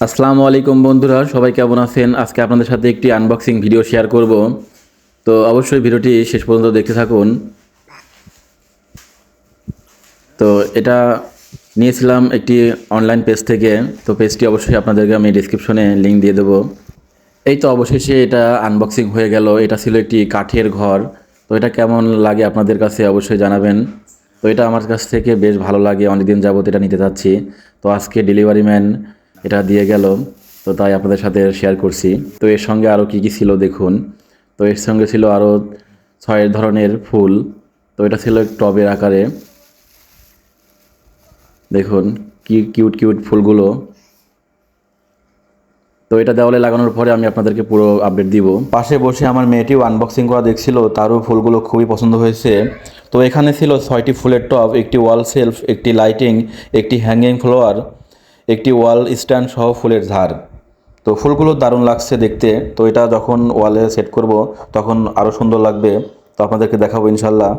আসসালামু আলাইকুম বন্ধুরা, সবাই কেমন আছেন? আজকে আপনাদের সাথে একটি আনবক্সিং ভিডিও শেয়ার করব। তো অবশ্যই ভিডিওটি শেষ পর্যন্ত দেখতে থাকুন। তো এটা নিয়েছিলাম একটি অনলাইন পেজ থেকে। তো পেজটি অবশ্যই আপনাদেরকে আমি ডিসক্রিপশনে লিংক দিয়ে দেবো। এই তো অবশেষে এটা আনবক্সিং হয়ে গেল। এটা ছিল একটি কাঠের ঘর। তো এটা কেমন লাগে আপনাদের কাছে অবশ্যই জানাবেন। তো এটা আমার কাছ থেকে বেশ ভালো লাগে, অনেকদিন যাবত এটা নিতে চাচ্ছি। তো আজকে ডেলিভারি ম্যান এটা দিয়ে গেল, তো তাই আপনাদের সাথে শেয়ার করছি। তো এর সঙ্গে আরও কী কী ছিল দেখুন। তো এর সঙ্গে ছিল আরও 6 ধরনের ফুল। তো এটা ছিল টবের আকারে, দেখুন কি কিউট কিউট ফুলগুলো। তো এটা দেওয়ালে লাগানোর পরে আমি আপনাদেরকে পুরো আপডেট দিব। পাশে বসে আমার মেয়েটিও আনবক্সিং করা দেখছিল, তারও ফুলগুলো খুবই পছন্দ হয়েছে। তো এখানে ছিল 6টি ফুলের টব, একটি ওয়াল সেলফ, একটি লাইটিং, একটি হ্যাঙ্গিং ফ্লোয়ার, একটি ওয়াল স্ট্যান্ড সহ ফুলের ঝাড়। তো ফুলগুলো দারুণ লাগছে দেখতে। তো এটা যখন ওয়ালে সেট করব তখন আরও সুন্দর লাগবে। তো আপনাদেরকে দেখাবো ইনশাল্লাহ।